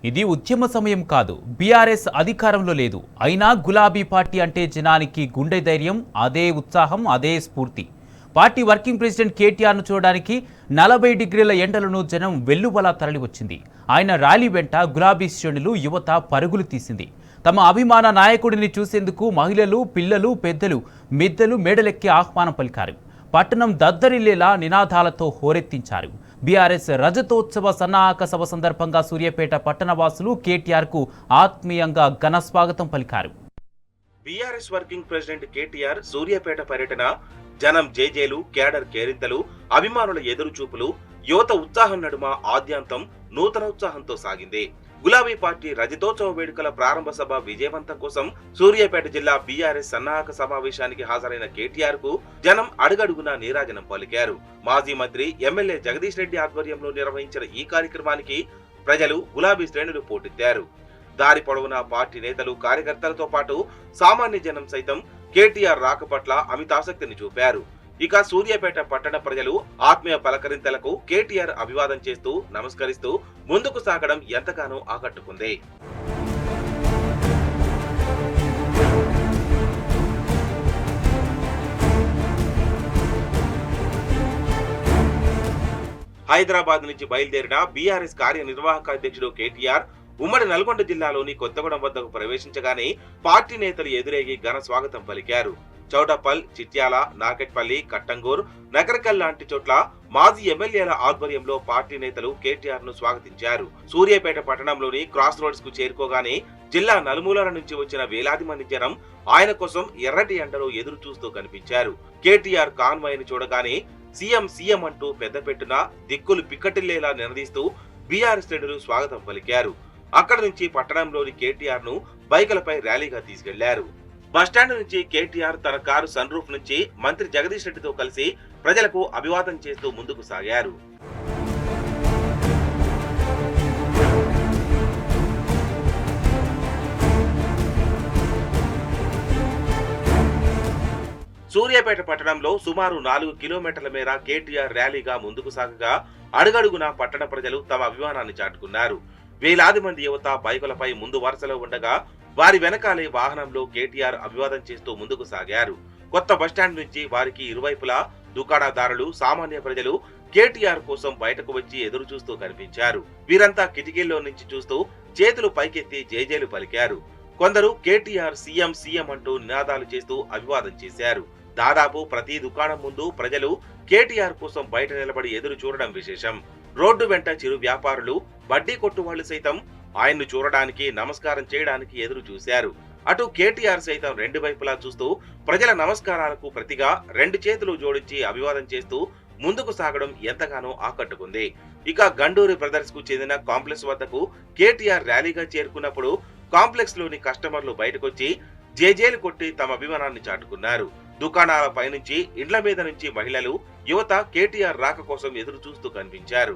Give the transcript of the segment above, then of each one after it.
ఇది ఉద్యమ సమయం కాదు. బీఆర్ఎస్ అధికారంలో లేదు. అయినా గులాబీ పార్టీ అంటే జనానికి గుండె ధైర్యం, అదే ఉత్సాహం, అదే స్ఫూర్తి. పార్టీ వర్కింగ్ ప్రెసిడెంట్ కేటీఆర్ను చూడడానికి 40 డిగ్రీల ఎండలను జనం వెల్లువలా తరలివచ్చింది. ఆయన ర్యాలీ వెంట గులాబీ శ్రేణులు, యువత పరుగులు తీసింది. తమ అభిమాన నాయకుడిని చూసేందుకు మహిళలు, పిల్లలు, పెద్దలు మిద్దెలు మేడలెక్కి ఆహ్వానం పలికారు. పట్టణం దద్దరిల్లేలా నినాదాలతో హోరెత్తించారు. బీఆర్ఎస్ రజతోత్సవ సన్నాహక సభ సందర్భంగా సూర్యాపేట పట్టణవాసులు కేటీఆర్కు ఆత్మీయంగా ఘన స్వాగతం పలికారు. BRS working president KTR Suryapet పర్యటన జనం జేజేలు, కేడర్ కేరింతలు, అభిమానుల ఎదురుచూపులు, యువత ఉత్సాహం నడుమ ఆద్యాంతం నూతనోత్సాహంతో సాగింది. గులాబీ పార్టీ రజతోత్సవ వేడుకల ప్రారంభ సభ విజయవంతం కోసం సూర్యాపేట జిల్లా బీఆర్ఎస్ సన్నాహక సమావేశానికి హాజరైన కేటీఆర్ కు జనం అడుగడుగునా నీరాజనం పలికారు. మాజీ మంత్రి ఎమ్మెల్యే జగదీష్ రెడ్డి ఆధ్వర్యంలో నిర్వహించిన ఈ కార్యక్రమానికి ప్రజలు, గులాబీ శ్రేణులు పోటెత్తారు. దారి పొడవునా పార్టీ నేతలు, కార్యకర్తలతో పాటు సామాన్య జనం సైతం కేటీఆర్ రాక పట్ల అమితాసక్తిని చూపారు. ఇక సూర్యాపేట పట్టణ ప్రజలు ఆత్మీయ పలకరింతలకు కేటీఆర్ అభివాదం చేస్తూ, నమస్కరిస్తూ ముందుకు సాగడం ఎంతగానో ఆకట్టుకుంది. హైదరాబాద్ నుంచి బయలుదేరిన బీఆర్ఎస్ కార్యనిర్వాహక అధ్యక్షుడు కేటీఆర్ ఉమ్మడి నల్గొండ జిల్లాలోని కొత్తగూడెం వద్దకు ప్రవేశించగానే పార్టీ నేతలు ఎదురేగి ఘన స్వాగతం పలికారు. చౌటప్పల్, చిట్యాల, నాకెట్పల్లి, కట్టంగూర్, నగరకల్ లాంటి చోట్ల మాజీ ఎమ్మెల్యేల ఆధ్వర్యంలో పార్టీ నేతలు కేటీఆర్ ను స్వాగతించారు. సూర్యాపేట పట్టణంలోని క్రాస్ రోడ్స్ కు చేరుకోగానే జిల్లా నలుమూలల నుంచి వచ్చిన వేలాది మంది జనం ఆయన కోసం ఎర్రటి ఎండలో ఎదురు చూస్తూ కనిపించారు. కేటీఆర్ కాన్వాయ్ ని చూడగానే సీఎం సీఎం అంటూ పెద్ద పెట్టున దిక్కులు పిక్కటిల్లేలా నినదీస్తూ బీఆర్ఎస్ శ్రేణులు స్వాగతం పలికారు. అక్కడి నుంచి పట్టణంలోని కేటీఆర్ ను బైకులపై ర్యాలీగా తీసుకెళ్లారు. బస్టాండ్ నుంచి కేటీఆర్ తన కారు సన్ రూఫ్ నుంచి మంత్రి జగదీష్ రెడ్డితో కలిసి ప్రజలకు అభివాదం చేస్తూ ముందుకు సాగారు. సూర్యాపేట పట్టణంలో సుమారు 4 కిలోమీటర్ల మేర కేటీఆర్ ర్యాలీగా ముందుకు సాగగా అడుగడుగునా పట్టణ ప్రజలు తమ అభిమానాన్ని చాటుకున్నారు. వేలాది మంది యువత బైకులపై ముందు వరుసలో ఉండగా వారి వెనకాలే వాహనంలో కేటీఆర్ అభివాదం చేస్తూ ముందుకు సాగారు. కొత్త బస్టాండ్ నుంచి వారికి ఇరువైపులా దుకాణదారులు, సామాన్య ప్రజలు కేటీఆర్ కోసం బయటకు వచ్చి ఎదురు చూస్తూ కనిపించారు. వీరంతా కిటికీల్లో నుంచి చూస్తూ చేతులు పైకెత్తి జేజేలు పలికారు. కొందరు కేటీఆర్ సీఎం సీఎం అంటూ నినాదాలు చేస్తూ అభివాదం చేశారు. దాదాపు ప్రతి దుకాణం ముందు ప్రజలు కేటీఆర్ కోసం బయట నిలబడి ఎదురు చూడడం విశేషం. రోడ్డు వెంట చిరు వ్యాపారులు, బడ్డీ కొట్టు వాళ్లు సైతం ఆయన్ను చూడడానికి, నమస్కారం చేయడానికి ఎదురు చూశారు. అటు కేటీఆర్ సైతం రెండు వైపులా చూస్తూ ప్రజల నమస్కారాలకు ప్రతిగా 2 చేతులు జోడించి అభివాదం చేస్తూ ముందుకు సాగడం ఎంతగానో ఆకట్టుకుంది. ఇక గండూరి బ్రదర్స్ కు చెందిన కాంప్లెక్స్ వద్దకు కేటీఆర్ ర్యాలీగా చేరుకున్నప్పుడు కాంప్లెక్స్ లోని కస్టమర్లు బయటకొచ్చి జేజేలు కొట్టి తమ అభిమానాన్ని చాటుకున్నారు. దుకాణాల పైనుంచి, ఇండ్ల మీద నుంచి మహిళలు, యువత కేటీఆర్ రాక కోసం ఎదురు చూస్తూ కనిపించారు.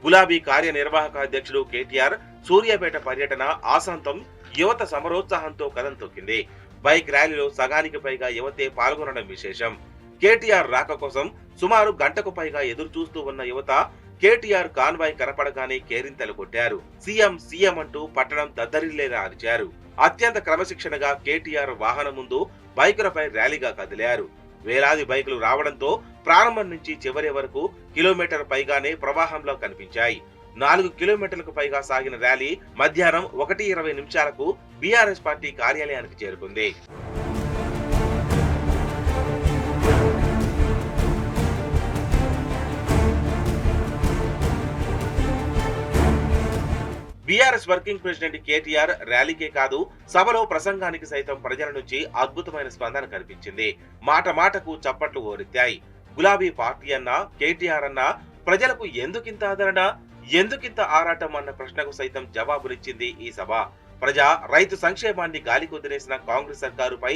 గులాబీ కార్యనిర్వాహక అధ్యక్షుడు కేటీఆర్ సూర్యాపేట పర్యటన ఆశాంతం యువత సమరోత్సాహంతో కదం తొక్కింది. బైక్ ర్యాలీలో సగానికి పైగా యువతే పాల్గొనడం విశేషం. కేటీఆర్ రాక కోసం సుమారు గంటకు పైగా ఎదురు చూస్తూ ఉన్న యువత కేటీఆర్ కాన్వాయ్ కనపడగానే కేరింతలు కొట్టారు. సీఎం సీఎం అంటూ పట్టణం దద్దరిల్లేలా అరిచారు. అత్యంత క్రమశిక్షణగా కేటీఆర్ వాహనం ముందు బైకులపై ర్యాలీగా కదిలారు. వేలాది బైకులు రావడంతో ప్రారంభం నుంచి చివరి వరకు కిలోమీటర్ పైగానే ప్రవాహంలో కనిపించాయి. 4 కిలోమీటర్లకు పైగా సాగిన ర్యాలీ మధ్యాహ్నం 1:20 బీఆర్ఎస్ పార్టీ కార్యాలయానికి చేరుకుంది. బీఆర్ఎస్ వర్కింగ్ ప్రెసిడెంట్ కేటీఆర్ ర్యాలీకే కాదు, సభలో ప్రసంగానికి సైతం ప్రజల నుంచి అద్భుతమైన స్పందన కనిపించింది. మాట మాటకు చప్పట్లు ఓరెత్తాయి. గులాబీ పార్టీ అన్నా, కేటీఆర్ అన్నా ప్రజలకు ఎందుకింత ఆదరణ, ఎందుకింత ఆరాటం అన్న ప్రశ్నకు సైతం జవాబునిచ్చింది ఈ సభ. ప్రజా, రైతు సంక్షేమాన్ని గాలి కుదిరేసిన కాంగ్రెస్ సర్కారుపై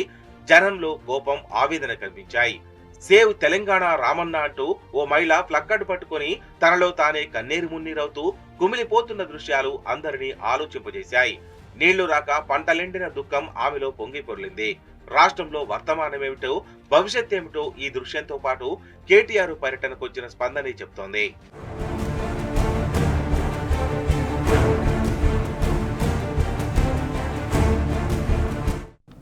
జనంలో కోపం, ఆవేదన కనిపించాయి. సేవ్ తెలంగాణ రామన్న అంటూ ఓ మహిళ ప్లక్కర్డ్ పట్టుకుని తనలో తానే కన్నీరు మున్నీరవుతూ కుమిలిపోతున్న దృశ్యాలు అందరినీ ఆలోచింపజేశాయి. నీళ్లు రాక పంటలెండిన దుఃఖం ఆమెలో పొంగి పొర్లింది. రాష్ట్రంలో వర్తమానమేమిటో, భవిష్యత్ ఏమిటో ఈ దృశ్యంతో పాటు కేటీఆర్ పర్యటనకు వచ్చిన స్పందనే చెప్తోంది.